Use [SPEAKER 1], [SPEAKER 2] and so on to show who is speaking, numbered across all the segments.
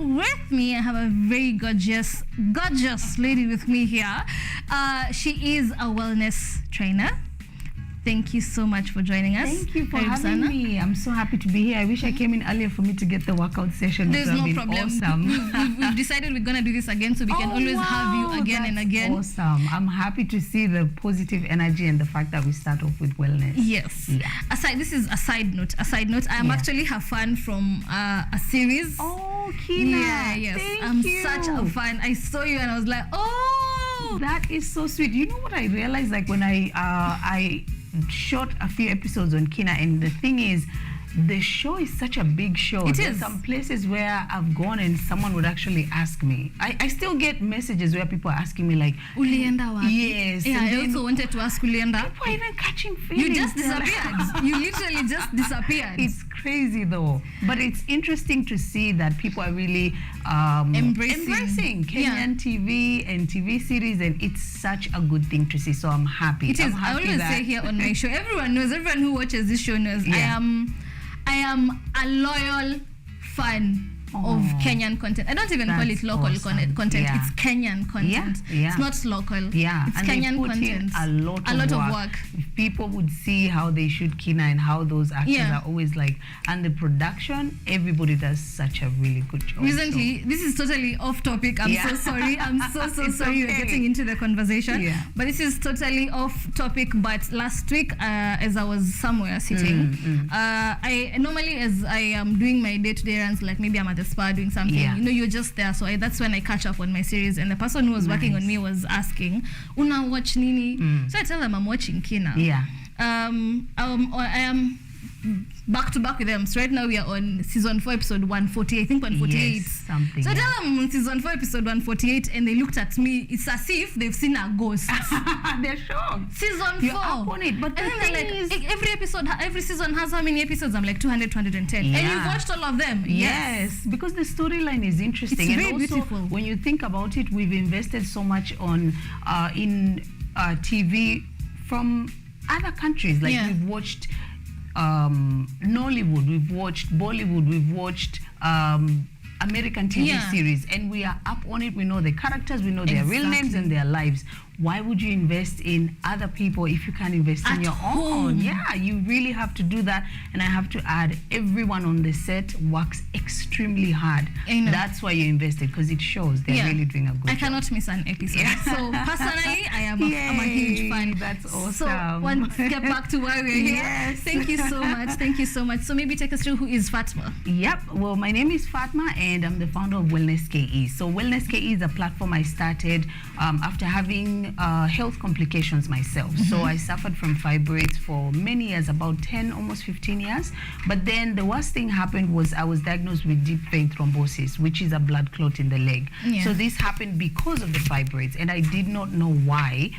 [SPEAKER 1] with me, I have a very gorgeous lady with me here. She is a wellness trainer. Thank you so much for joining us.
[SPEAKER 2] Thank you for having me. I'm so happy to be here. I wish I came in earlier for me to get the workout session.
[SPEAKER 1] There's no problem.
[SPEAKER 2] Awesome.
[SPEAKER 1] We've decided we're going to do this again, so we can always have you again and again.
[SPEAKER 2] Awesome. I'm happy to see the positive energy and the fact that we start off with wellness.
[SPEAKER 1] Yes. Yeah. This is a side note. I am actually her fan from a series.
[SPEAKER 2] Oh, Kina.
[SPEAKER 1] Yeah, yes.
[SPEAKER 2] Thank you.
[SPEAKER 1] Such a fan. I saw you and I was like, oh.
[SPEAKER 2] That is so sweet. You know what I realized, like when I shot a few episodes on Kina, and the thing is, the show is such a big show. There's some places where I've gone and someone would actually ask me. I still get messages where people are asking me like,
[SPEAKER 1] Ulienda wapi?
[SPEAKER 2] Yes.
[SPEAKER 1] Yeah, I also wanted to ask Ulienda.
[SPEAKER 2] People are even catching feelings.
[SPEAKER 1] You just disappeared. You literally just disappeared.
[SPEAKER 2] It's crazy though. But it's interesting to see that people are really embracing Kenyan TV and TV series, and it's such a good thing to see. So I'm happy.
[SPEAKER 1] It is. I always say here on my show, everyone who watches this show knows, I am a loyal fan of Kenyan content. I don't even call it local content. Yeah. It's Kenyan content. Yeah. It's not local.
[SPEAKER 2] Yeah.
[SPEAKER 1] It's
[SPEAKER 2] and
[SPEAKER 1] Kenyan content.
[SPEAKER 2] A lot of work. If people would see how they shoot Kina and how those actors are always like, and the production, everybody does such a really good job.
[SPEAKER 1] Recently, this is totally off topic. I'm so sorry. I'm so sorry we're getting into the conversation. Yeah. But this is totally off topic. But last week, as I was somewhere sitting, I normally, as I am doing my day-to-day runs, like maybe I'm at the spa doing something, you know, you're just there. So that's when I catch up on my series, and the person who was working on me was asking, "Una watch nini?" So I tell them I'm watching Kina.
[SPEAKER 2] Yeah.
[SPEAKER 1] I am back to back with them. So right now we are on season 4, episode 140. I think 148.
[SPEAKER 2] Yes, something.
[SPEAKER 1] So I tell them I'm on season 4, episode 148, and they looked at me. It's as if they've seen a ghost.
[SPEAKER 2] They're shocked.
[SPEAKER 1] Season 4.
[SPEAKER 2] You're up on it. But
[SPEAKER 1] and then they're like, every season has how many episodes? I'm like 200, 210. Yeah. And you've watched all of them.
[SPEAKER 2] Yes, because the storyline is interesting.
[SPEAKER 1] It's very
[SPEAKER 2] and also,
[SPEAKER 1] beautiful.
[SPEAKER 2] When you think about it, we've invested so much on in TV from other countries. Like we've watched Nollywood, we've watched Bollywood, we've watched American TV series, and we are up on it. We know the characters, we know their real names and their lives. Why would you invest in other people if you can't invest in your own? Yeah, you really have to do that. And I have to add, everyone on the set works extremely hard. That's why you invested, because it shows they're really doing a good job.
[SPEAKER 1] I cannot miss an episode. So personally, I'm a huge fan.
[SPEAKER 2] That's awesome.
[SPEAKER 1] So let's get back to why we're here.
[SPEAKER 2] Yes.
[SPEAKER 1] Thank you so much. Thank you so much. So maybe take us through, who is Fatma?
[SPEAKER 2] Yep. Well, my name is Fatma, and I'm the founder of WellnessKE. So WellnessKE is a platform I started after having health complications myself. So I suffered from fibroids for many years, about 10, almost 15 years. But then the worst thing happened was I was diagnosed with deep vein thrombosis, which is a blood clot in the leg. So this happened because of the fibroids, and I did not know why.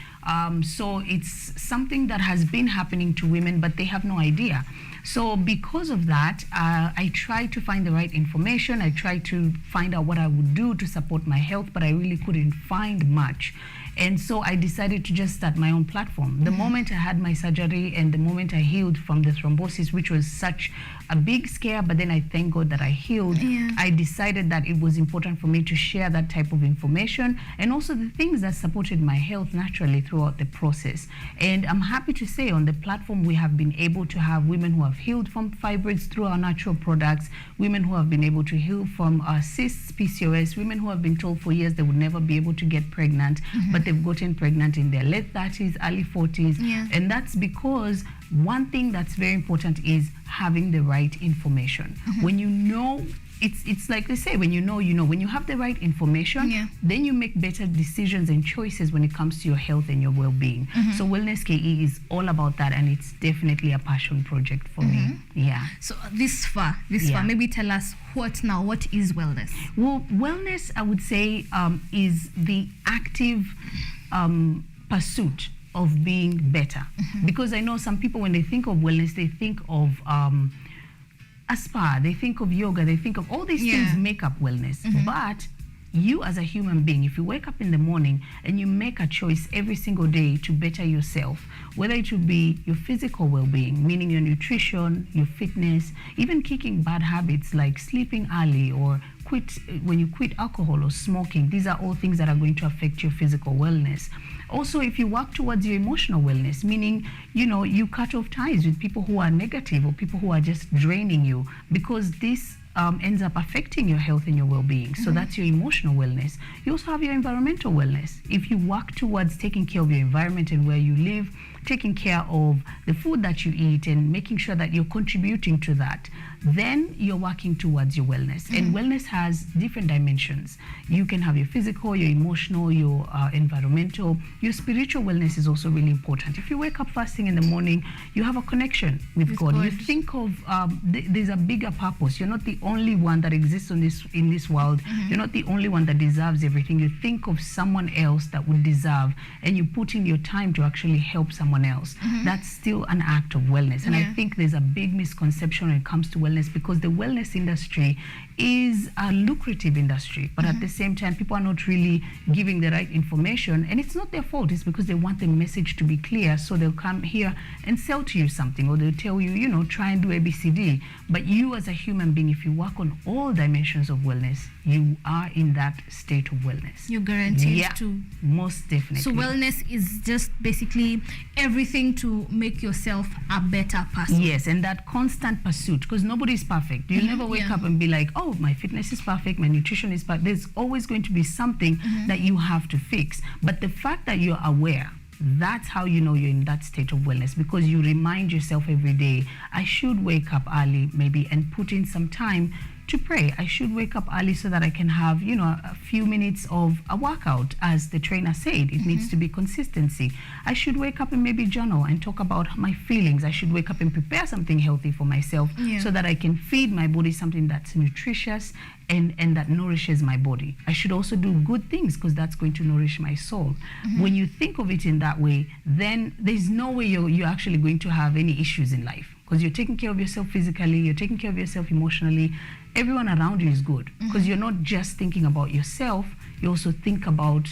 [SPEAKER 2] So it's something that has been happening to women, but they have no idea. So because of that, I tried to find the right information. I tried to find out what I would do to support my health, but I really couldn't find much. And so I decided to just start my own platform. The moment I had my surgery and the moment I healed from the thrombosis, which was such a big scare, but then I thank God that I healed, I decided that it was important for me to share that type of information and also the things that supported my health naturally throughout the process. And I'm happy to say on the platform, we have been able to have women who have healed from fibroids through our natural products, women who have been able to heal from cysts, PCOS, women who have been told for years they would never be able to get pregnant, but they've gotten pregnant in their late 30s, early 40s. And that's because one thing that's very important is having the right information. When you know, it's like they say, when you know, you know. When you have the right information, then you make better decisions and choices when it comes to your health and your well-being. So WellnessKE is all about that, and it's definitely a passion project for me. Yeah.
[SPEAKER 1] So this far, maybe tell us what is wellness?
[SPEAKER 2] Well, wellness, I would say, is the active pursuit of being better. Because I know some people, when they think of wellness, they think of a spa, they think of yoga, they think of all these things make up wellness. But you as a human being, if you wake up in the morning and you make a choice every single day to better yourself, whether it would be your physical well-being, meaning your nutrition, your fitness, even kicking bad habits like sleeping early or quit alcohol or smoking, these are all things that are going to affect your physical wellness. Also, if you work towards your emotional wellness, meaning, you cut off ties with people who are negative or people who are just draining you, because this ends up affecting your health and your well-being. So that's your emotional wellness. You also have your environmental wellness. If you work towards taking care of your environment and where you live, taking care of the food that you eat and making sure that you're contributing to that, then you're working towards your wellness. And wellness has different dimensions. You can have your physical, your emotional, your environmental. Your spiritual wellness is also really important. If you wake up fasting in the morning, you have a connection with God. You think of there's a bigger purpose. You're not the only one that exists in this world. You're not the only one that deserves everything. You think of someone else that would deserve, and you put in your time to actually help someone else. That's still an act of wellness. And I think there's a big misconception when it comes to wellness, because the wellness industry is a lucrative industry, but at the same time, people are not really giving the right information, and it's not their fault. It's because they want the message to be clear, so they'll come here and sell to you something, or they'll tell you, try and do ABCD. But you as a human being, if you work on all dimensions of wellness, you are in that state of wellness.
[SPEAKER 1] You're guaranteed to.
[SPEAKER 2] Most definitely.
[SPEAKER 1] So wellness is just basically everything to make yourself a better person.
[SPEAKER 2] Yes, and that constant pursuit, because nobody is perfect. You'll never wake up and be like, oh, my fitness is perfect, my nutrition is perfect. There's always going to be something that you have to fix. But the fact that you're aware, that's how you know you're in that state of wellness, because you remind yourself every day, I should wake up early maybe and put in some time to pray. I should wake up early so that I can have, a few minutes of a workout. As the trainer said, it needs to be consistency. I should wake up and maybe journal and talk about my feelings. I should wake up and prepare something healthy for myself so that I can feed my body something that's nutritious and that nourishes my body. I should also do good things, because that's going to nourish my soul. When you think of it in that way, then there's no way you're actually going to have any issues in life, because you're taking care of yourself physically, you're taking care of yourself emotionally. Everyone around you is good, because you're not just thinking about yourself, you also think about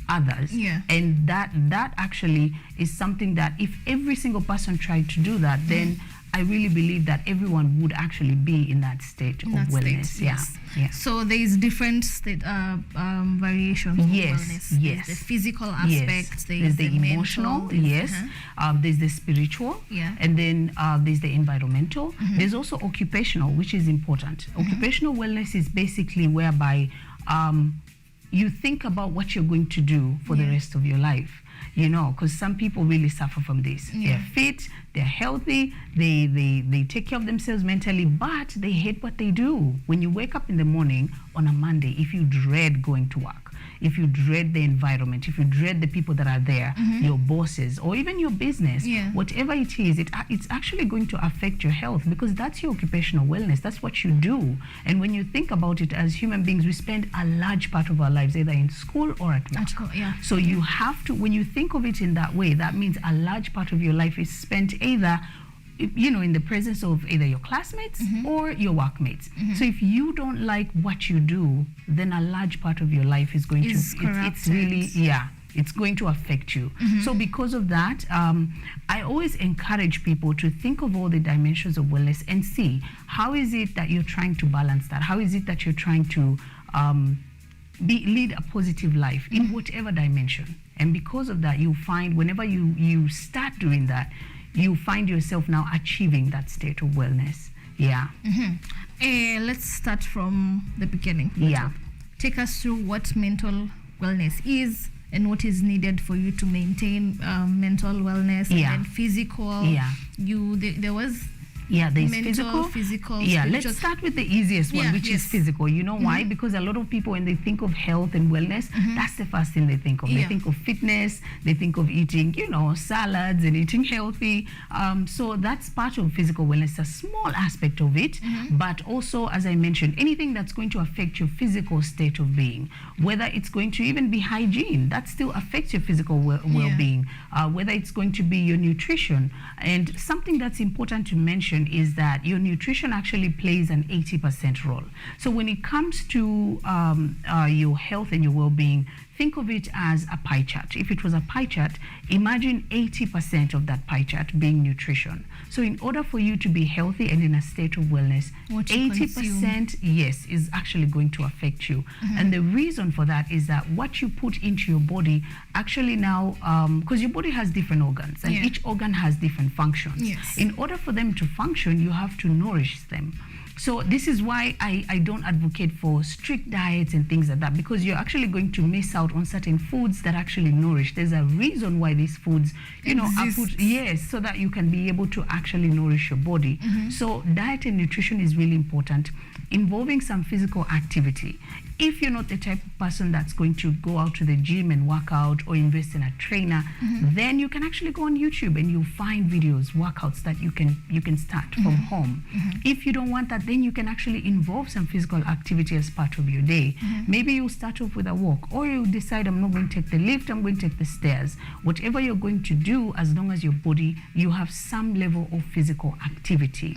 [SPEAKER 2] others. And that actually is something that if every single person tried to do that, then I really believe that everyone would actually be in that state of wellness.
[SPEAKER 1] So there is different state variations of wellness. There's the physical aspect, there's the emotional,
[SPEAKER 2] there's the spiritual, and then there's the environmental. There's also occupational, which is important. Occupational wellness is basically whereby you think about what you're going to do for the rest of your life. Because some people really suffer from this. They're fit, they're healthy, they take care of themselves mentally, but they hate what they do. When you wake up in the morning on a Monday, if you dread going to work, if you dread the environment, if you dread the people that are there, your bosses, or even your business, whatever it is, it's actually going to affect your health, because that's your occupational wellness. That's what you do. And when you think about it, as human beings, we spend a large part of our lives either in school or at work. So you have to, when you think of it in that way, that means a large part of your life is spent either in the presence of either your classmates or your workmates. So if you don't like what you do, then a large part of your life is going it's really, it's going to affect you. So because of that, I always encourage people to think of all the dimensions of wellness and see, how is it that you're trying to balance that? How is it that you're trying to lead a positive life in whatever dimension? And because of that, you find whenever you start doing that, you find yourself now achieving that state of wellness.
[SPEAKER 1] Let's start from the beginning. Take us through what mental wellness is and what is needed for you to maintain mental wellness and physical. There was
[SPEAKER 2] there's
[SPEAKER 1] mental,
[SPEAKER 2] physical. Let's start with the easiest one, which is physical. You know why? Because a lot of people, when they think of health and wellness, that's the first thing they think of. They think of fitness, they think of eating, salads and eating healthy. So that's part of physical wellness, a small aspect of it. But also, as I mentioned, anything that's going to affect your physical state of being, whether it's going to even be hygiene, that still affects your physical well-being, whether it's going to be your nutrition. And something that's important to mention mention is that your nutrition actually plays an 80% role. So when it comes to your health and your well-being, think of it as a pie chart. If it was a pie chart, imagine 80% of that pie chart being nutrition. So in order for you to be healthy and in a state of wellness, 80%, yes, is actually going to affect you. And the reason for that is that what you put into your body actually now, because your body has different organs and each organ has different functions.
[SPEAKER 1] Yes.
[SPEAKER 2] In order for them to function, you have to nourish them. So this is why I don't advocate for strict diets and things like that, because you're actually going to miss out on certain foods that actually nourish. There's a reason why these foods, you know, are put, yes, so that you can be able to actually nourish your body. So diet and nutrition is really important, involving some physical activity. If you're not the type of person that's going to go out to the gym and work out or invest in a trainer, then you can actually go on YouTube and you'll find videos, workouts that you can start from home. If you don't want that, then you can actually involve some physical activity as part of your day. Maybe you'll start off with a walk, or you decide, I'm not going to take the lift, I'm going to take the stairs. Whatever you're going to do, as long as your body, you have some level of physical activity.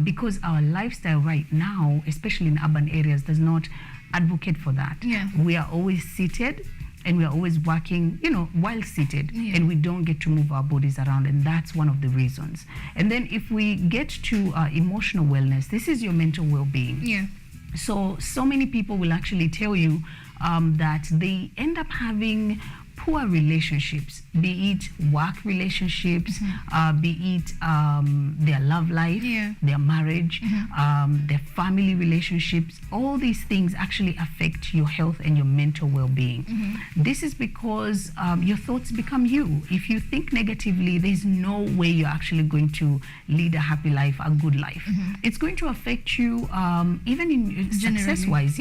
[SPEAKER 2] Because our lifestyle right now, especially in urban areas, does not advocate for that. We are always seated and we are always working, you know, while seated, and we don't get to move our bodies around, and that's one of the reasons. And then if we get to emotional wellness, this is your mental well-being. So many people will actually tell you that they end up having poor relationships, be it work relationships, be it their love life, their marriage, their family relationships. All these things actually affect your health and your mental well-being. This is because your thoughts become you. If you think negatively, there's no way you're actually going to lead a happy life, a good life. It's going to affect you even in success-wise,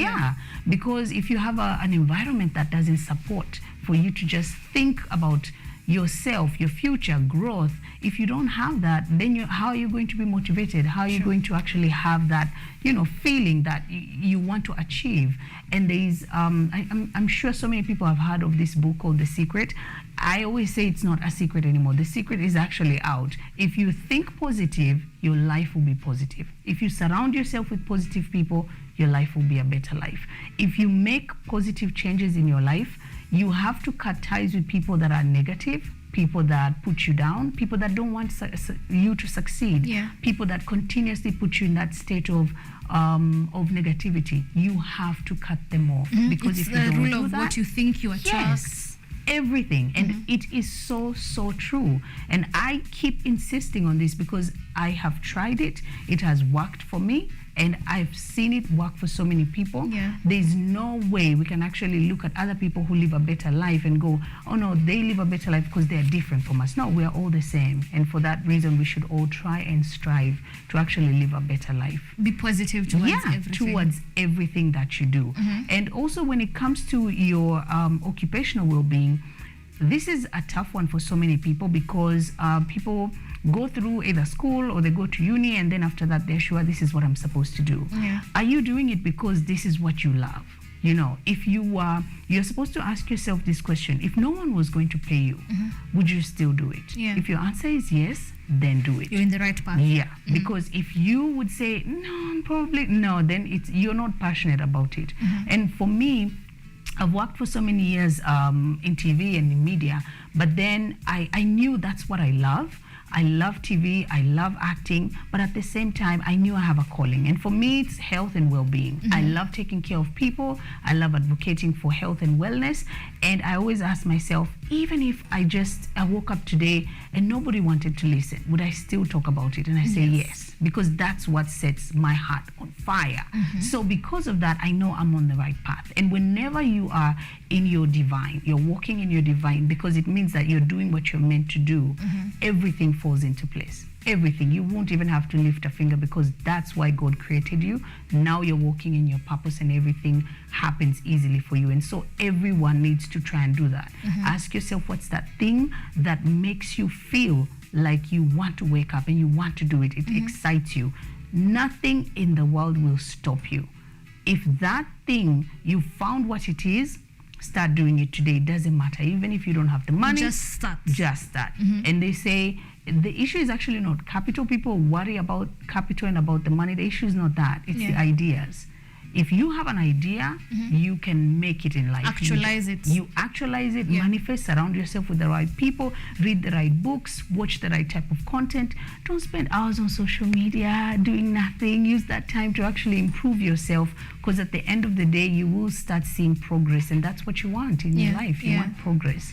[SPEAKER 2] because if you have an environment that doesn't support for you to just think about yourself, your future, growth, if you don't have that, then how are you going to be motivated? How are you going to actually have that, you know, feeling that you want to achieve? And there is, I'm sure so many people have heard of this book called The Secret. I always say it's not a secret anymore. The secret is actually out. If you think positive, your life will be positive. If you surround yourself with positive people, your life will be a better life. If you make positive changes in your life, you have to cut ties with people that are negative, people that put you down, people that don't want you to succeed, people that continuously put you in that state of negativity. You have to cut them off, because
[SPEAKER 1] it's
[SPEAKER 2] if you don't
[SPEAKER 1] the rule
[SPEAKER 2] do
[SPEAKER 1] of
[SPEAKER 2] that,
[SPEAKER 1] what you think you attract.
[SPEAKER 2] Everything. And it is so true. And I keep insisting on this because I have tried it. It has worked for me, and I've seen it work for so many people. There's no way we can actually look at other people who live a better life and go, oh no, they live a better life because they're different from us. No, we're all the same. And for that reason, we should all try and strive to actually live a better life.
[SPEAKER 1] Be positive towards everything.
[SPEAKER 2] Towards everything that you do. And also when it comes to your occupational well-being, this is a tough one for so many people, because people go through either school or they go to uni, and then after that they're sure this is what I'm supposed to do. Are you doing it because this is what you love? You know, if you're supposed to ask yourself this question: if no one was going to pay you, would you still do it? If your answer is yes, then do it.
[SPEAKER 1] You're in the right path.
[SPEAKER 2] Because if you would say no, probably no, then you're not passionate about it. And for me, I've worked for so many years in TV and in media, but then I knew that's what I love. I love TV, I love acting, but at the same time, I knew I have a calling. And for me, it's health and well-being. I love taking care of people. I love advocating for health and wellness. And I always ask myself, even if I woke up today and nobody wanted to listen, would I still talk about it? And I say yes, because that's what sets my heart on fire. So because of that, I know I'm on the right path. And whenever you are in your divine, you're walking in your divine, because it means that you're doing what you're meant to do, everything falls into place. Everything. You won't even have to lift a finger, because that's why God created you. Now you're walking in your purpose, and everything happens easily for you. And so everyone needs to try and do that. Ask yourself, what's that thing that makes you feel like you want to wake up and you want to do it? It excites you. Nothing in the world will stop you. If that thing, you found what it is, start doing it today. It doesn't matter. Even if you don't have the money,
[SPEAKER 1] just start.
[SPEAKER 2] And they say the issue is actually not capital. People worry about capital and about the money. The issue is not that. It's the ideas. If you have an idea, you can make it in life.
[SPEAKER 1] Actualize it.
[SPEAKER 2] You actualize it, manifest, surround yourself with the right people, read the right books, watch the right type of content. Don't spend hours on social media doing nothing. Use that time to actually improve yourself, because at the end of the day, you will start seeing progress, and that's what you want in your life. You want progress.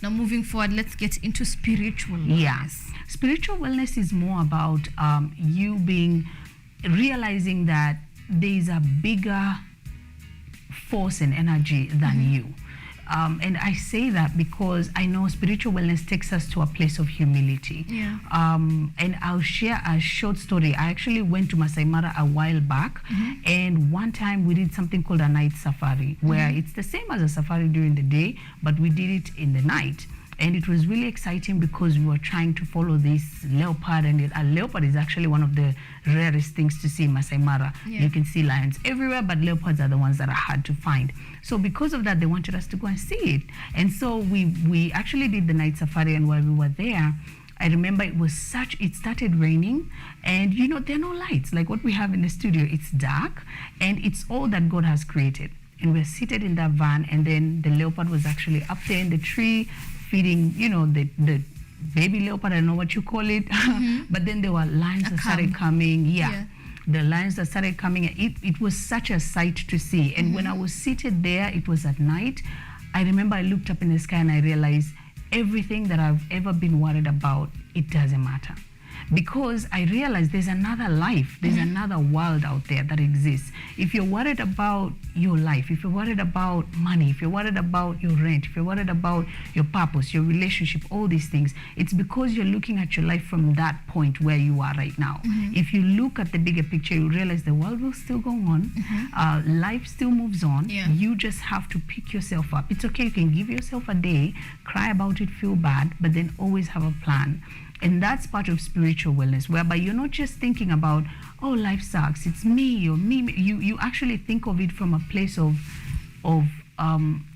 [SPEAKER 1] Now, moving forward, let's get into spiritual wellness.
[SPEAKER 2] Spiritual wellness is more about you realizing that there is a bigger force and energy than you. And I say that because I know spiritual wellness takes us to a place of humility. And I'll share a short story. I actually went to Masai Mara a while back, and one time we did something called a night safari, where it's the same as a safari during the day, but we did it in the night. And it was really exciting because we were trying to follow this leopard, and a leopard is actually one of the rarest things to see in Masai Mara. You can see lions everywhere, but leopards are the ones that are hard to find. So because of that, they wanted us to go and see it. And so we actually did the night safari, and while we were there, I remember it started raining, and there are no lights like what we have in the studio. It's dark, and it's all that God has created. And we're seated in that van, and then the leopard was actually up there in the tree, feeding, the baby leopard, I don't know what you call it, but then there were lions that started coming. The lions that started coming. It was such a sight to see. And when I was seated there, it was at night. I remember I looked up in the sky and I realized everything that I've ever been worried about, it doesn't matter. Because I realized there's another life, there's another world out there that exists. If you're worried about your life, if you're worried about money, if you're worried about your rent, if you're worried about your purpose, your relationship, all these things, it's because you're looking at your life from that point where you are right now. If you look at the bigger picture, you realize the world will still go on, life still moves on. You just have to pick yourself up. It's okay, you can give yourself a day, cry about it, feel bad, but then always have a plan. And that's part of spiritual wellness, whereby you're not just thinking about, oh, life sucks, it's me or me. You actually think of it from a place of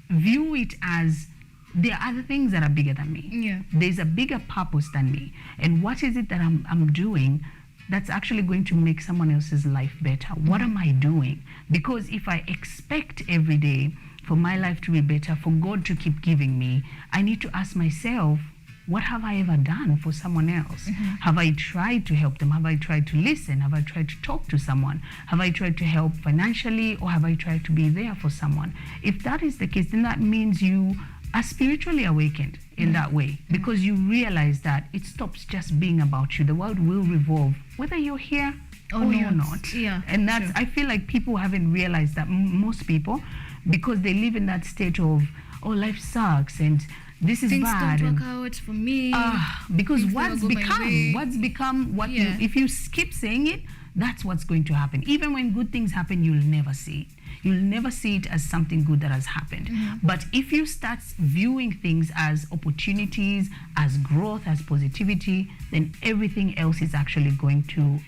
[SPEAKER 2] view it as there are other things that are bigger than me. There's a bigger purpose than me. And what is it that I'm doing that's actually going to make someone else's life better? What am I doing? Because if I expect every day for my life to be better, for God to keep giving me, I need to ask myself, what have I ever done for someone else? Have I tried to help them? Have I tried to listen? Have I tried to talk to someone? Have I tried to help financially, or have I tried to be there for someone? If that is the case, then that means you are spiritually awakened in that way, because you realize that it stops just being about you. The world will revolve, whether you're here or you're not. And that's, I feel like people haven't realized that, most people, because they live in that state of, oh, life sucks, and this is
[SPEAKER 1] things
[SPEAKER 2] bad.
[SPEAKER 1] Things don't work out for me.
[SPEAKER 2] Because what's become what you, if you keep saying it, that's what's going to happen. Even when good things happen, you'll never see it. You'll never see it as something good that has happened. But if you start viewing things as opportunities, as growth, as positivity, then everything else is actually going to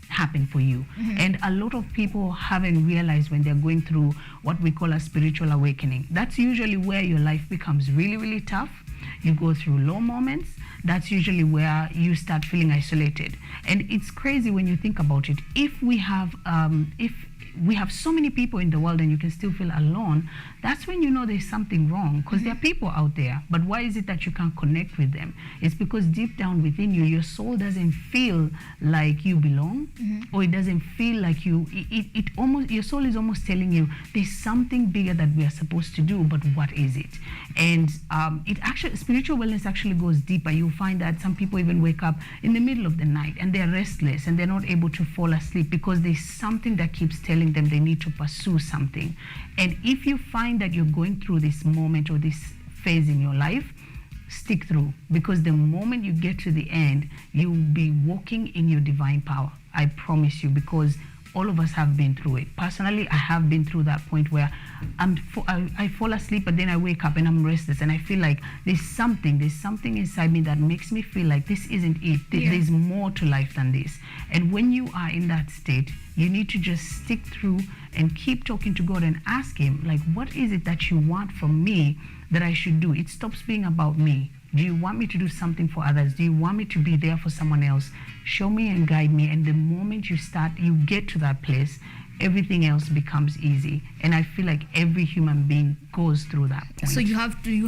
[SPEAKER 2] happen for you. And a lot of people haven't realized when they're going through what we call a spiritual awakening. That's usually where your life becomes really, really tough. You go through low moments. That's usually where you start feeling isolated. And it's crazy when you think about it. If we have so many people in the world and you can still feel alone, that's when you know there's something wrong, because there are people out there. But why is it that you can't connect with them? It's because deep down within you, your soul doesn't feel like you belong, or it doesn't feel like you, your soul is almost telling you there's something bigger that we are supposed to do, but what is it? And spiritual wellness actually goes deeper. You'll find that some people even wake up in the middle of the night and they're restless and they're not able to fall asleep because there's something that keeps telling them they need to pursue something. And if you find that you're going through this moment or this phase in your life, stick through, because the moment you get to the end, you'll be walking in your divine power. I promise you, because all of us have been through it. Personally, I have been through that point where I fall asleep, but then I wake up and I'm restless, and I feel like there's something inside me that makes me feel like this isn't it. There's more to life than this. And when you are in that state, you need to just stick through and keep talking to God and ask him, like, what is it that you want from me that I should do? It stops being about me. Do you want me to do something for others? Do you want me to be there for someone else? Show me and guide me. And the moment you get to that place, everything else becomes easy. And I feel like every human being goes through that point.
[SPEAKER 1] So you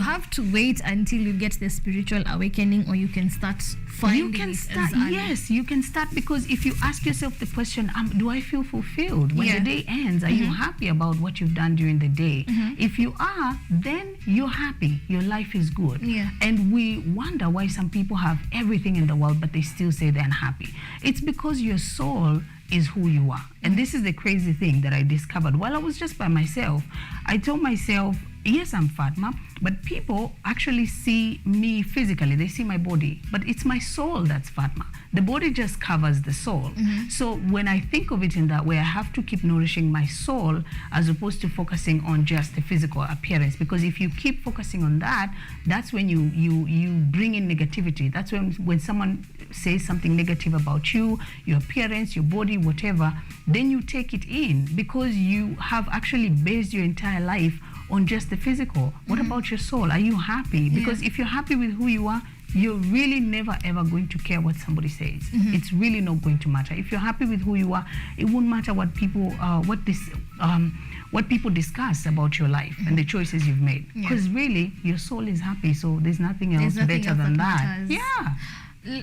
[SPEAKER 1] have to wait until you get the spiritual awakening, or you can start finding
[SPEAKER 2] Yes, you can start, because if you ask yourself the question, do I feel fulfilled? When the day ends, are you happy about what you've done during the day? If you are, then you're happy. Your life is good. And we wonder why some people have everything in the world, but they still say they're unhappy. It's because your soul is who you are. And this is the crazy thing that I discovered while I was just by myself. I told myself, yes, I'm Fatma, but people actually see me physically. They see my body, but it's my soul that's Fatma. The body just covers the soul. So when I think of it in that way, I have to keep nourishing my soul as opposed to focusing on just the physical appearance. Because if you keep focusing on that, that's when you bring in negativity. That's when someone says something negative about you, your appearance, your body, whatever, then you take it in, because you have actually based your entire life on just the physical. What about your soul? Are you happy? Because if you're happy with who you are, you're really never ever going to care what somebody says. It's really not going to matter. If you're happy with who you are, it won't matter what people discuss about your life and the choices you've made. Because really, your soul is happy, so there's nothing else better than that. Yeah.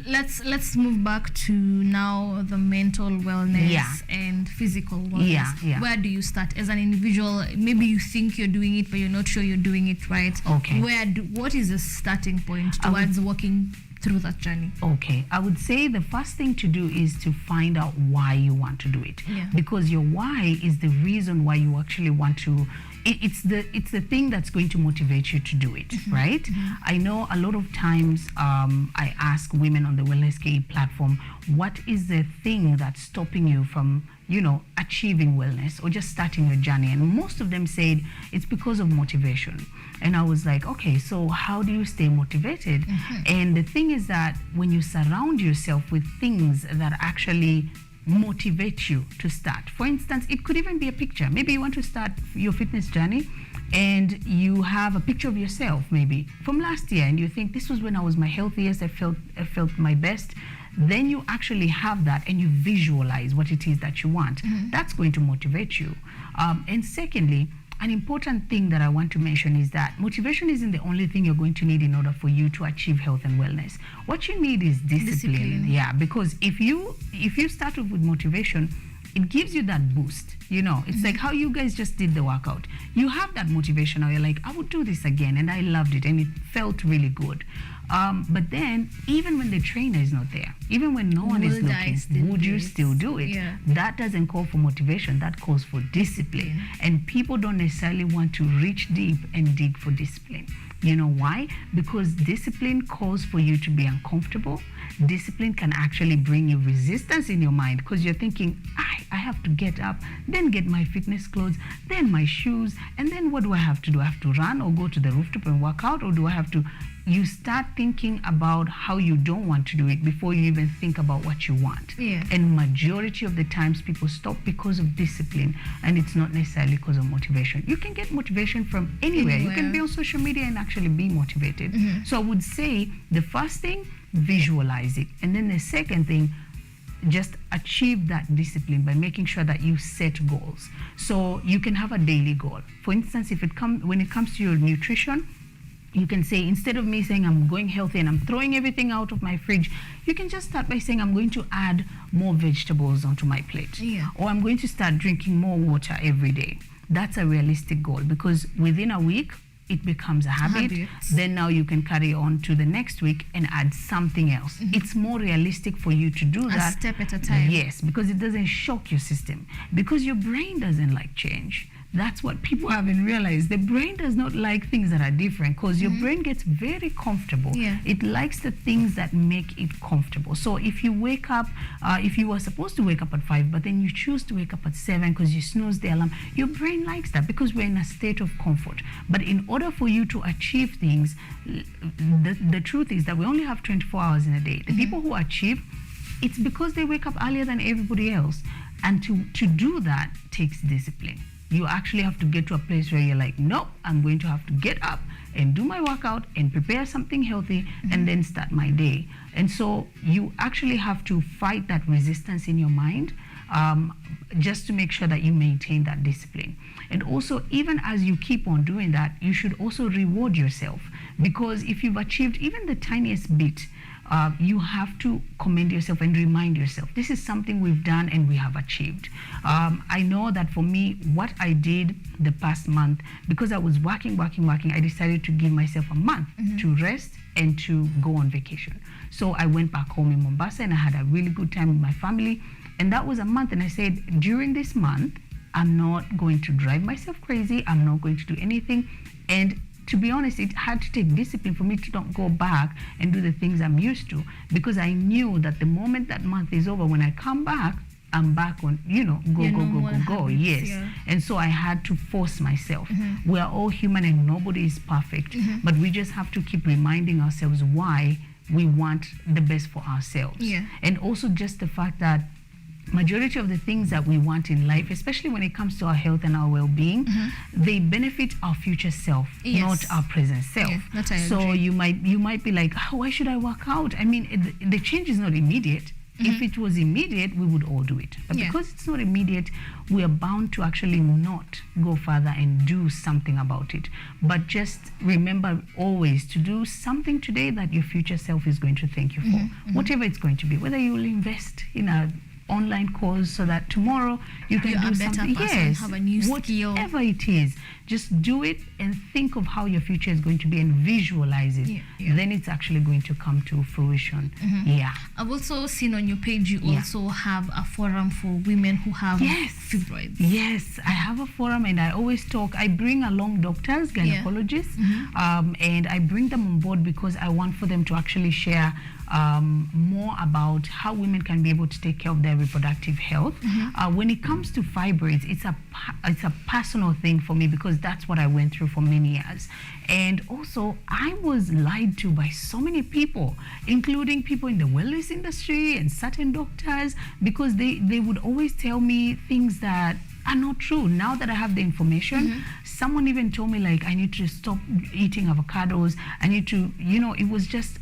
[SPEAKER 1] Let's move back to now the mental wellness and physical wellness. Where do you start as an individual? Maybe you think you're doing it, but you're not sure you're doing it right.
[SPEAKER 2] Okay.
[SPEAKER 1] What is the starting point towards walking through that journey?
[SPEAKER 2] Okay, I would say the first thing to do is to find out why you want to do it. Because your why is the reason why you actually want to. It's the thing that's going to motivate you to do it, right? I know a lot of times I ask women on the WellnessKE platform, what is the thing that's stopping you from, achieving wellness or just starting your journey? And most of them said it's because of motivation. And I was like, okay, so how do you stay motivated? And the thing is that when you surround yourself with things that actually motivate you to start. For instance, it could even be a picture. Maybe you want to start your fitness journey and you have a picture of yourself maybe from last year, and you think, this was when I was my healthiest, I felt my best. Then you actually have that and you visualize what it is that you want. That's going to motivate you. And secondly, an important thing that I want to mention is that motivation isn't the only thing you're going to need in order for you to achieve health and wellness. What you need is discipline. Yeah, because if you start off with motivation, it gives you that boost. It's like how you guys just did the workout. You have that motivation, or you're like, I would do this again, and I loved it, and it felt really good. But then, even when the trainer is not there, even when no one is looking, would you still do it? That doesn't call for motivation, that calls for discipline. And people don't necessarily want to reach deep and dig for discipline. You know why? Because discipline calls for you to be uncomfortable. Discipline can actually bring you resistance in your mind, because you're thinking, I have to get up, then get my fitness clothes, then my shoes, and then what do I have to do? I have to run or go to the rooftop and work out, or do I have to... You start thinking about how you don't want to do it before you even think about what you want. And majority of the times people stop because of discipline, and it's not necessarily because of motivation. You can get motivation from anywhere. You can be on social media and actually be motivated. So I would say the first thing, visualize it. And then the second thing, just achieve that discipline by making sure that you set goals. So you can have a daily goal. For instance, when it comes to your nutrition, you can say, instead of me saying I'm going healthy and I'm throwing everything out of my fridge, you can just start by saying I'm going to add more vegetables onto my plate. Or I'm going to start drinking more water every day. That's a realistic goal, because within a week, it becomes a habit. Then now you can carry on to the next week and add something else. It's more realistic for you to do that.
[SPEAKER 1] A step at a time.
[SPEAKER 2] Yes, because it doesn't shock your system. Because your brain doesn't like change. that's what people haven't realized. The brain does not like things that are different, because your brain gets very comfortable. It likes the things that make it comfortable. So if you wake up, if you were supposed to wake up at 5, but then you choose to wake up at 7 because you snooze the alarm, your brain likes that, because we're in a state of comfort. But in order for you to achieve things, the truth is that we only have 24 hours in a day. The people who achieve, it's because they wake up earlier than everybody else. And to do that takes discipline. You actually have to get to a place where you're like, nope, I'm going to have to get up and do my workout and prepare something healthy and then start my day. And so you actually have to fight that resistance in your mind, just to make sure that you maintain that discipline. And also, even as you keep on doing that, you should also reward yourself, because if you've achieved even the tiniest bit, you have to commend yourself and remind yourself, this is something we've done and we have achieved. I know that for me, what I did the past month, because I was working, I decided to give myself a month to rest and to go on vacation. So I went back home in Mombasa and I had a really good time with my family. And that was a month. And I said, during this month, I'm not going to drive myself crazy. I'm not going to do anything. And to be honest, it had to take discipline for me to not go back and do the things I'm used to, because I knew that the moment that month is over, when I come back, I'm back on, go. Yes. Yeah. And so I had to force myself. We are all human and nobody is perfect, but we just have to keep reminding ourselves why we want the best for ourselves. Yeah. And also just the fact that majority of the things that we want in life, especially when it comes to our health and our well-being, they benefit our future self, not our present self. So you might be like, oh, why should I work out? I mean, the change is not immediate. If it was immediate, we would all do it. But because it's not immediate, we are bound to actually not go further and do something about it. But just remember always to do something today that your future self is going to thank you for. Whatever it's going to be, whether you will invest in a online course so that tomorrow you can do something. Yes, have a new skill. Whatever it is, just do it and think of how your future is going to be and visualize it. Then it's actually going to come to fruition.
[SPEAKER 1] I've also seen on your page you also have a forum for women who have fibroids. Yes, I have a forum and I always talk. I bring along doctors, gynecologists, and I bring them on board because I want for them to actually share more about how women can be able to take care of their reproductive health. When it comes to fibroids, it's a personal thing for me, because that's what I went through for many years. And also, I was lied to by so many people, including people in the wellness industry and certain doctors, because they would always tell me things that are not true. Now that I have the information, someone even told me, like, I need to stop eating avocados. I need to, it was just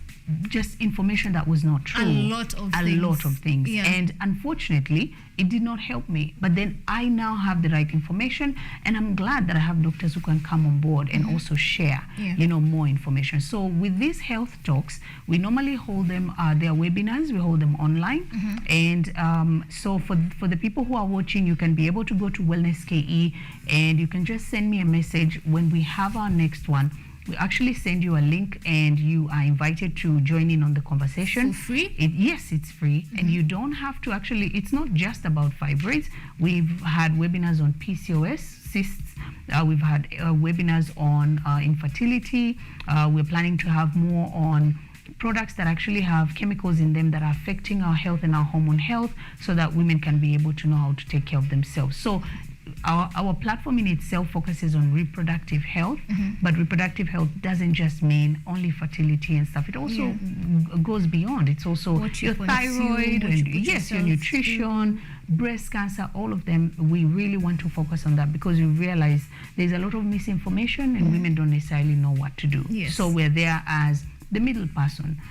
[SPEAKER 1] information that was not true. A lot of things. And unfortunately, it did not help me. But then I now have the right information, and I'm glad that I have doctors who can come on board and also share, more information. So with these health talks, we normally hold them, their webinars, we hold them online. And so for the people who are watching, you can be able to go to WellnessKE, and you can just send me a message when we have our next one. We actually send you a link and you are invited to join in on the conversation. For free?
[SPEAKER 2] Yes, it's free. And you don't have to actually, it's not just about fibroids. We've had webinars on PCOS, cysts. We've had webinars on infertility. We're planning to have more on products that actually have chemicals in them that are affecting our health and our hormone health, so that women can be able to know how to take care of themselves. So our platform in itself focuses on reproductive health, but reproductive health doesn't just mean only fertility and stuff. It also goes beyond. It's also your thyroid, your nutrition, breast cancer, all of them. We really want to focus on that, because we realize there's a lot of misinformation and women don't necessarily know what to do. So we're there as the middle person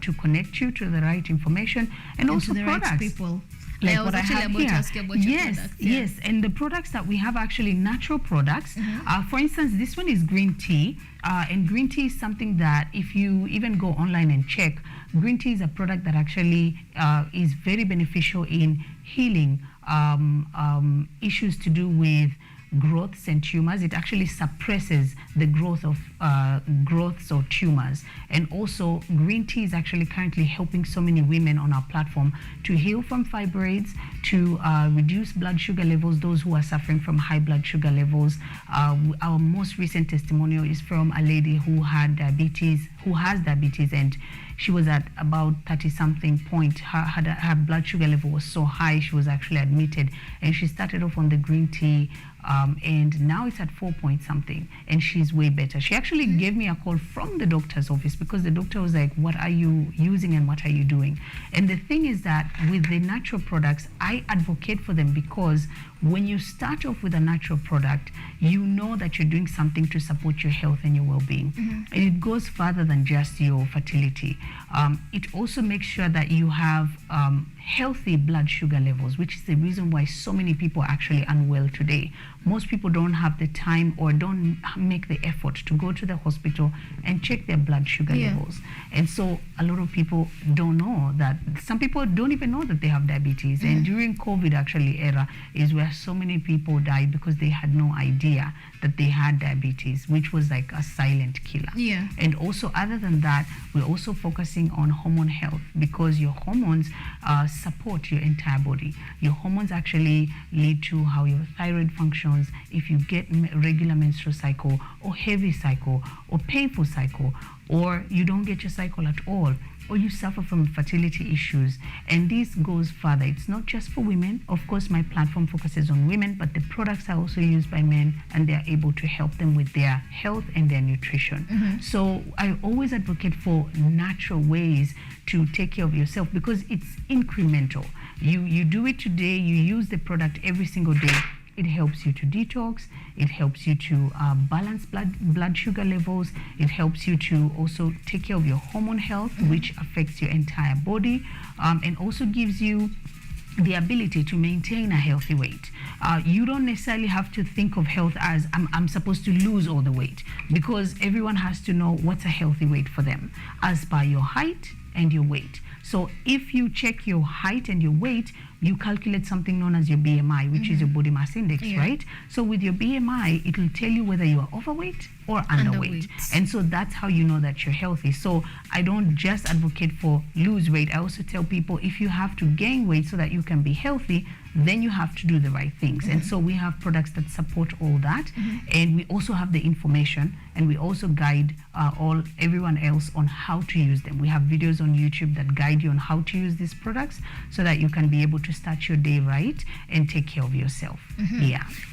[SPEAKER 2] to connect you to the right information and also
[SPEAKER 1] to the
[SPEAKER 2] products.
[SPEAKER 1] Right people.
[SPEAKER 2] Like
[SPEAKER 1] I was actually about to ask you about your products.
[SPEAKER 2] Yes, and the products that we have, actually natural products. For instance, this one is green tea, and green tea is something that if you even go online and check, green tea is a product that actually is very beneficial in healing issues to do with growths and tumors. It actually suppresses the growth of growths or tumors. And also, green tea is actually currently helping so many women on our platform to heal from fibroids, to reduce blood sugar levels, those who are suffering from high blood sugar levels. Our most recent testimonial is from a lady who has diabetes, and she was at about 30-something point. Her blood sugar level was so high, she was actually admitted, and she started off on the green tea, and now it's at 4-point-something, and she's way better. She actually gave me a call from the doctor's office because the doctor was like, what are you using and what are you doing? And the thing is that with the natural products, I advocate for them because when you start off with a natural product, you know that you're doing something to support your health and your well-being. And it goes further than just your fertility. It also makes sure that you have healthy blood sugar levels, which is the reason why so many people are actually unwell today. Most people don't have the time or don't make the effort to go to the hospital and check their blood sugar levels. And so a lot of people don't know that. Some people don't even know that they have diabetes. And during COVID actually era is where so many people died because they had no idea that they had diabetes, which was like a silent killer. And also, other than that, we're also focusing on hormone health because your hormones support your entire body. Your hormones actually lead to how your thyroid functions. If you get regular menstrual cycle or heavy cycle or painful cycle, or you don't get your cycle at all, or you suffer from fertility issues. And this goes further. It's not just for women. Of course, my platform focuses on women, but the products are also used by men, and they're able to help them with their health and their nutrition. So I always advocate for natural ways to take care of yourself because it's incremental. You do it today, you use the product every single day. It helps you to detox. It helps you to balance blood sugar levels. It helps you to also take care of your hormone health, which affects your entire body, and also gives you the ability to maintain a healthy weight. You don't necessarily have to think of health as I'm supposed to lose all the weight, because everyone has to know what's a healthy weight for them as per your height and your weight. So if you check your height and your weight, you calculate something known as your BMI, which is your body mass index, right? So with your BMI, it will tell you whether you are overweight or underweight. And so that's how you know that you're healthy. So I don't just advocate for lose weight. I also tell people if you have to gain weight so that you can be healthy, then you have to do the right things. And so we have products that support all that. And we also have the information, and we also guide everyone else on how to use them. We have videos on YouTube that guide you on how to use these products so that you can be able to start your day right and take care of yourself.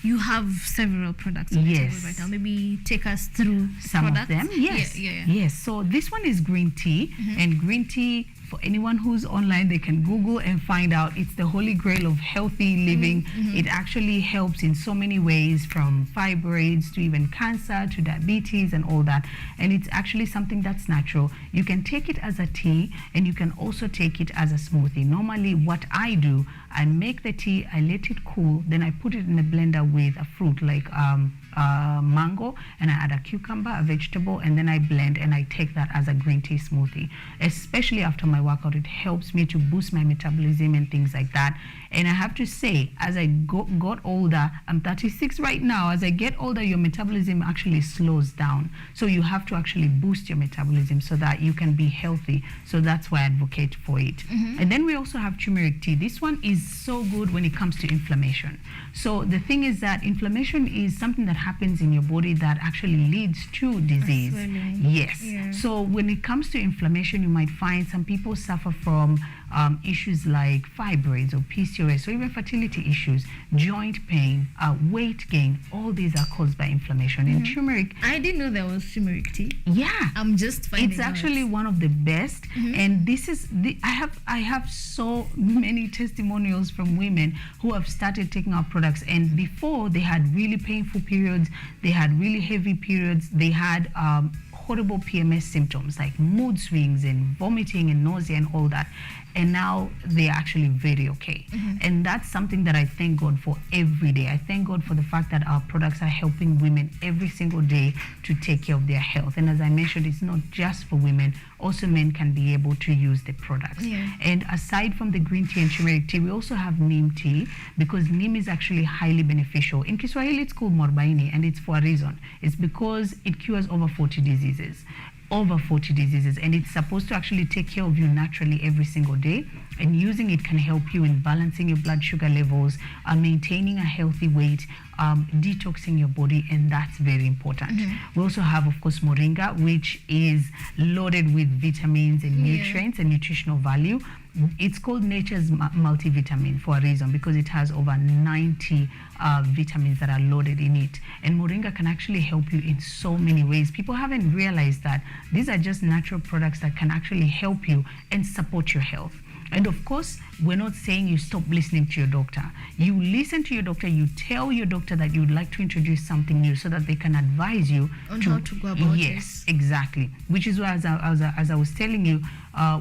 [SPEAKER 1] You have several products on the table right now. Maybe take us through
[SPEAKER 2] some
[SPEAKER 1] products.
[SPEAKER 2] of them. Yes. So this one is green tea, and green tea, for anyone who's online, they can Google and find out. It's the holy grail of healthy living. It actually helps in so many ways, from fibroids to even cancer to diabetes and all that. And it's actually something that's natural. You can take it as a tea, and you can also take it as a smoothie. Normally what I do, I make the tea, I let it cool, then I put it in a blender with a fruit like mango, and I add a cucumber, a vegetable, and then I blend and I take that as a green tea smoothie. Especially after my workout, it helps me to boost my metabolism and things like that. And I have to say, as I got older, I'm 36 right now, as I get older, your metabolism actually slows down. So you have to actually boost your metabolism so that you can be healthy. So that's why I advocate for it. And then we also have turmeric tea. This one is so good when it comes to inflammation. So the thing is that inflammation is something that happens in your body that actually leads to disease. So when it comes to inflammation, you might find some people suffer from issues like fibroids or PCOS, or even fertility issues, joint pain, weight gain. All these are caused by inflammation. And turmeric,
[SPEAKER 1] I didn't know there was turmeric tea. I'm just finding
[SPEAKER 2] it's actually one of the best. And this is I have so many testimonials from women who have started taking our products, and before they had really painful periods, they had really heavy periods, they had horrible PMS symptoms like mood swings and vomiting and nausea and all that. and now they're actually very okay. And that's something that I thank God for every day. I thank God for the fact that our products are helping women every single day to take care of their health. And as I mentioned, it's not just for women, also men can be able to use the products. And aside from the green tea and turmeric tea, we also have neem tea, because neem is actually highly beneficial. In Kiswahili, it's called morbaini, and it's for a reason. It's because it cures over 40 diseases. And it's supposed to actually take care of you naturally every single day, and using it can help you in balancing your blood sugar levels, maintaining a healthy weight, detoxing your body, and that's very important. We also have, of course, moringa, which is loaded with vitamins and nutrients and nutritional value. It's called nature's multivitamin for a reason, because it has over 90 vitamins that are loaded in it. And moringa can actually help you in so many ways. People haven't realized that these are just natural products that can actually help you and support your health. And of course, we're not saying you stop listening to your doctor. You listen to your doctor, you tell your doctor that you would like to introduce something new so that they can advise you
[SPEAKER 1] on how to go about it.
[SPEAKER 2] Yes, exactly. Which is why, as I was telling you,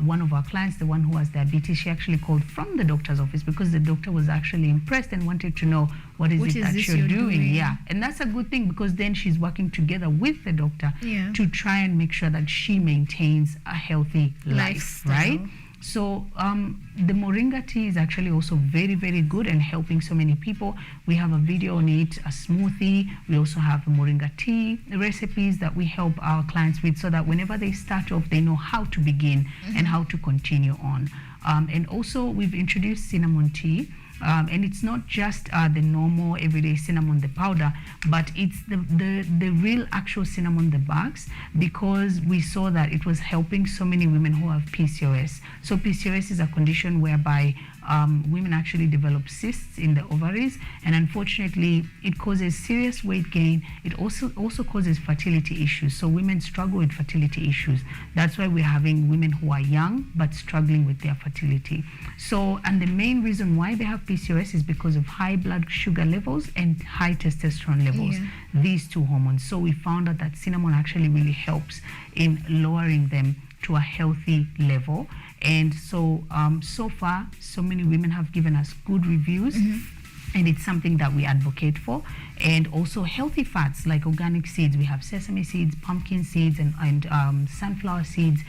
[SPEAKER 2] one of our clients, the one who has diabetes, she actually called from the doctor's office because the doctor was actually impressed and wanted to know what is it that you're doing. Yeah, and that's a good thing, because then she's working together with the doctor to try and make sure that she maintains a healthy life, right? So the moringa tea is actually also very, very good and helping so many people. We have a video on it, a smoothie. We also have moringa tea recipes that we help our clients with, so that whenever they start off, they know how to begin and how to continue on. And also we've introduced cinnamon tea. And it's not just the normal everyday cinnamon, the powder, but it's the real actual cinnamon, the bags, because we saw that it was helping so many women who have PCOS. So PCOS is a condition whereby women actually develop cysts in the ovaries, and unfortunately it causes serious weight gain. It also causes fertility issues. So women struggle with fertility issues. That's why we're having women who are young but struggling with their fertility. So, and the main reason why they have PCOS is because of high blood sugar levels and high testosterone levels, these two hormones. So we found out that cinnamon actually really helps in lowering them to a healthy level. And so so far, so many women have given us good reviews, and it's something that we advocate for. And also healthy fats like organic seeds. We have sesame seeds, pumpkin seeds, and sunflower seeds,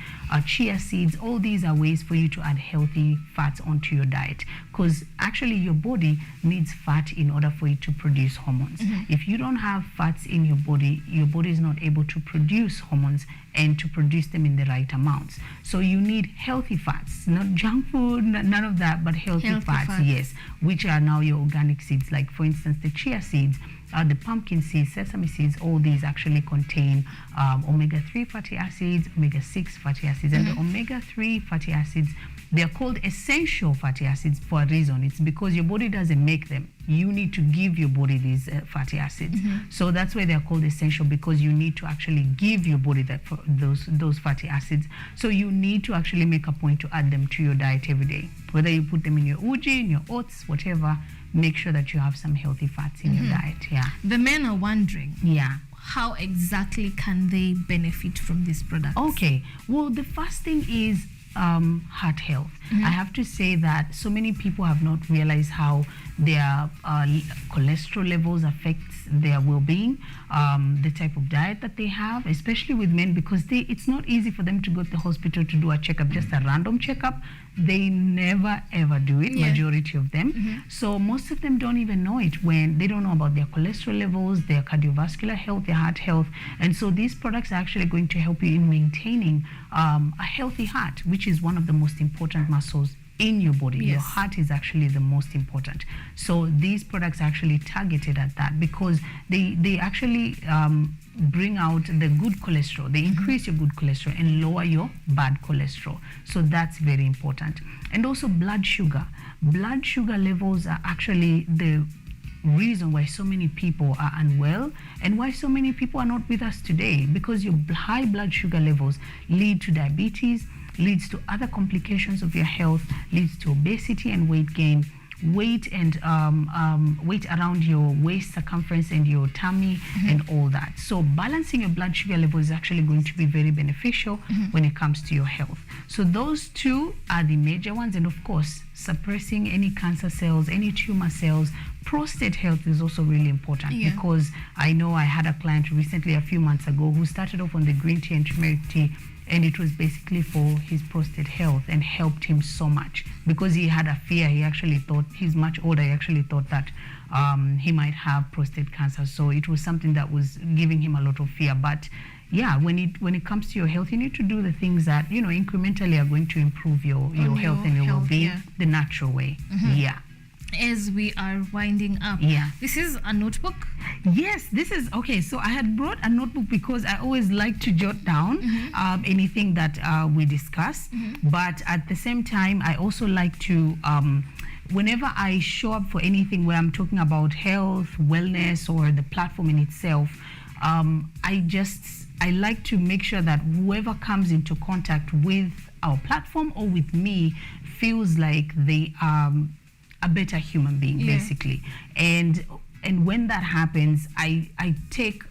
[SPEAKER 2] chia seeds. All these are ways for you to add healthy fats onto your diet, because actually your body needs fat in order for it to produce hormones. If you don't have fats in your body is not able to produce hormones and to produce them in the right amounts. So you need healthy fats, not junk food, none of that, but healthy fats, yes, which are now your organic seeds. Like for instance, the chia seeds, the pumpkin seeds, sesame seeds, all these actually contain omega-3 fatty acids, omega-6 fatty acids, and the omega-3 fatty acids, they're called essential fatty acids for a reason. It's because your body doesn't make them. You need to give your body these fatty acids. So that's why they're called essential, because you need to actually give your body those fatty acids. So you need to actually make a point to add them to your diet every day. Whether you put them in your uji, in your oats, whatever, make sure that you have some healthy fats in your diet.
[SPEAKER 1] The men are wondering, how exactly can they benefit from this product?
[SPEAKER 2] Okay, well, the first thing is heart health. I have to say that so many people have not realized how their cholesterol levels affect their well-being, the type of diet that they have, especially with men, because it's not easy for them to go to the hospital to do a checkup, just a random checkup. They never ever do it, majority of them. So most of them don't even know it, when they don't know about their cholesterol levels, their cardiovascular health, their heart health. And so these products are actually going to help you in maintaining a healthy heart, which is one of the most important muscles in your body. Your heart is actually the most important. So these products are actually targeted at that, because they actually bring out the good cholesterol. They increase your good cholesterol and lower your bad cholesterol. So that's very important. And also blood sugar. Blood sugar levels are actually the reason why so many people are unwell and why so many people are not with us today, because your high blood sugar levels lead to diabetes, leads to other complications of your health, leads to obesity and weight gain, weight and weight around your waist circumference and your tummy and all that. So balancing your blood sugar level is actually going to be very beneficial when it comes to your health. So those two are the major ones, and of course suppressing any cancer cells, any tumor cells. Prostate health is also really important because I know I had a client recently a few months ago who started off on the green tea and turmeric tea, and it was basically for his prostate health and helped him so much because he had a fear. He actually thought, he's much older, he actually thought that he might have prostate cancer. So it was something that was giving him a lot of fear. But yeah, when it comes to your health, you need to do the things that, you know, incrementally are going to improve your health and your well-being the natural way.
[SPEAKER 1] As we are winding up, this is a notebook.
[SPEAKER 2] Yes, this is okay. So I had brought a notebook because I always like to jot down anything that we discuss, but at the same time I also like to whenever I show up for anything where I'm talking about health, wellness, or the platform in itself, I like to make sure that whoever comes into contact with our platform or with me feels like they are a better human being, basically. And when that happens, I take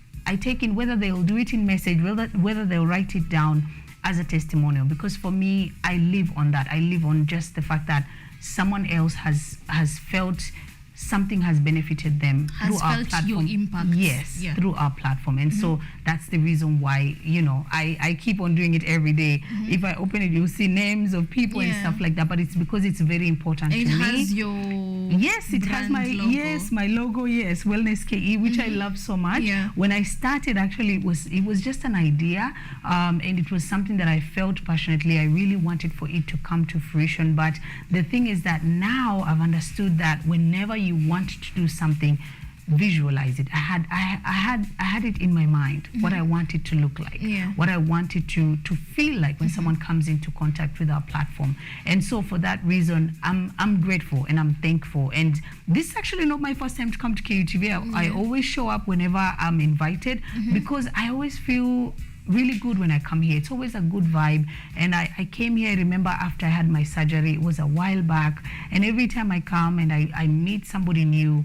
[SPEAKER 2] in whether they'll do it in message, whether they'll write it down as a testimonial, because for me, I live on that. I live on just the fact that someone else has felt something has benefited them through our platform.
[SPEAKER 1] Your impact.
[SPEAKER 2] Yes, through our platform. And so that's the reason why, you know, I keep on doing it every day. If I open it, you'll see names of people and stuff like that, but it's because it's very important to me.
[SPEAKER 1] It has your
[SPEAKER 2] it has my logo. My logo, WellnessKE, which I love so much. When I started, actually it was just an idea, and it was something that I felt passionately. I really wanted for it to come to fruition. But the thing is that now I've understood that whenever you want to do something, visualize it. I had it in my mind, what I wanted to look like, what I wanted to feel like when someone comes into contact with our platform. And so for that reason, I'm grateful and I'm thankful. And this is actually not my first time to come to KUTV. I always show up whenever I'm invited because I always feel really good when I come here. It's always a good vibe. And I came here, I remember after I had my surgery, it was a while back, and every time I come and I meet somebody new,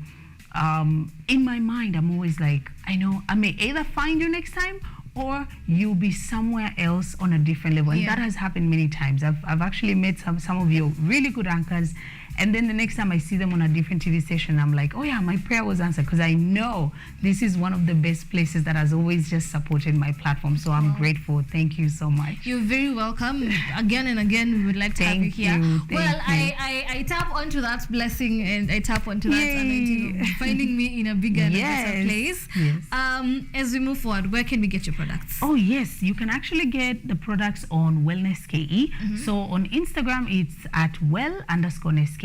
[SPEAKER 2] in my mind I'm always like, I know I may either find you next time or you'll be somewhere else on a different level. And that has happened many times. I've actually met some of your really good anchors, and then the next time I see them on a different TV station, I'm like, oh yeah, my prayer was answered, because I know this is one of the best places that has always just supported my platform. So I'm grateful. Thank you so much.
[SPEAKER 1] You're very welcome. Again and again, we would like to have you here. I tap onto that blessing, and I tap onto that anointing of finding me in a bigger and better place. As we move forward, where can we get your products?
[SPEAKER 2] Oh yes, you can actually get the products on WellnessKE. So on Instagram, it's at well_SKE.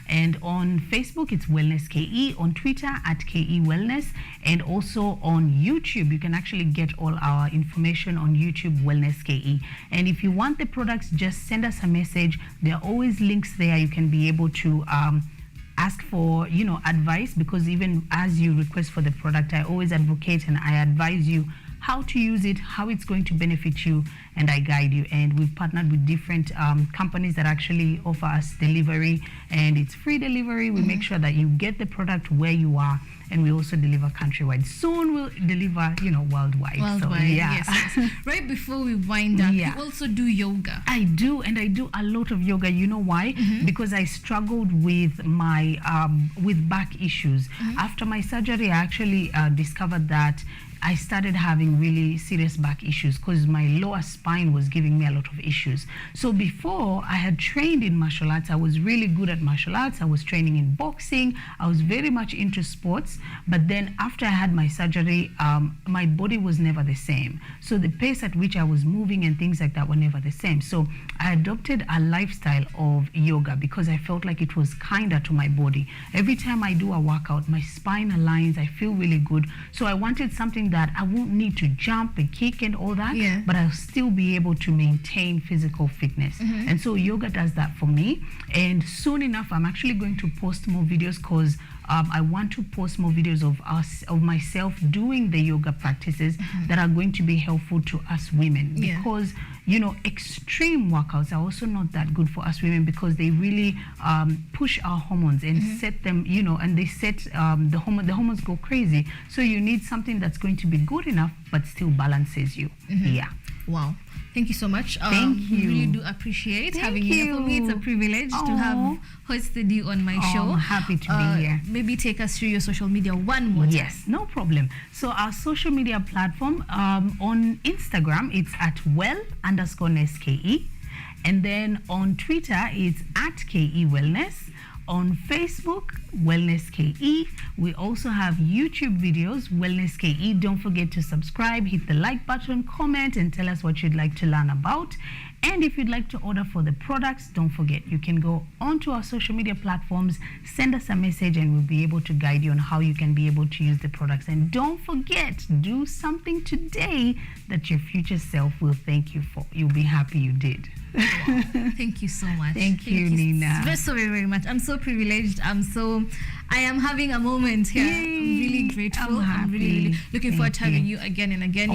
[SPEAKER 2] And on Facebook, it's WellnessKE. On Twitter, at KE Wellness. And also on YouTube, you can actually get all our information on YouTube, WellnessKE. And if you want the products, just send us a message. There are always links there. You can be able to ask for, you know, advice, because even as you request for the product, I always advocate and I advise you how to use it, how it's going to benefit you, and I guide you. And we've partnered with different companies that actually offer us delivery, and it's free delivery. We make sure that you get the product where you are, and we also deliver countrywide. Soon we'll deliver, you know, worldwide.
[SPEAKER 1] So, yes. Right before we wind up, you also do yoga.
[SPEAKER 2] I do, and I do a lot of yoga. You know why? Because I struggled with my with back issues. After my surgery, I actually discovered that I started having really serious back issues because my lower spine was giving me a lot of issues. So before, I had trained in martial arts. I was really good at martial arts. I was training in boxing. I was very much into sports. But then after I had my surgery, my body was never the same. So the pace at which I was moving and things like that were never the same. So I adopted a lifestyle of yoga because I felt like it was kinder to my body. Every time I do a workout, my spine aligns. I feel really good. So I wanted something that I won't need to jump and kick and all that, but I'll still be able to maintain physical fitness. And so yoga does that for me. And soon enough, I'm actually going to post more videos because I want to post more videos of myself doing the yoga practices that are going to be helpful to us women, because extreme workouts are also not that good for us women, because they really push our hormones and set them, and they set the hormones go crazy. So you need something that's going to be good enough but still balances you.
[SPEAKER 1] Wow. Thank you so much.
[SPEAKER 2] Thank you.
[SPEAKER 1] We really do appreciate having you. For me, it's a privilege to have hosted you on my show.
[SPEAKER 2] I'm happy to be here.
[SPEAKER 1] Maybe take us through your social media one more time.
[SPEAKER 2] Yes, no problem. So our social media platform, on Instagram, it's at well_NessKE. And then on Twitter, it's at KE Wellness. On Facebook, WellnessKE. We also have YouTube videos, WellnessKE. Don't forget to subscribe, hit the like button, comment, and tell us what you'd like to learn about. And if you'd like to order for the products, don't forget, you can go onto our social media platforms, send us a message, and we'll be able to guide you on how you can be able to use the products. And don't forget, do something today that your future self will thank you for. You'll be happy you did.
[SPEAKER 1] Wow. Thank you so much.
[SPEAKER 2] Thank you, Nina.
[SPEAKER 1] So very, very much. I'm so privileged. I am having a moment here.
[SPEAKER 2] Yay.
[SPEAKER 1] I'm really grateful.
[SPEAKER 2] I'm happy.
[SPEAKER 1] I'm really looking forward to having you again and again.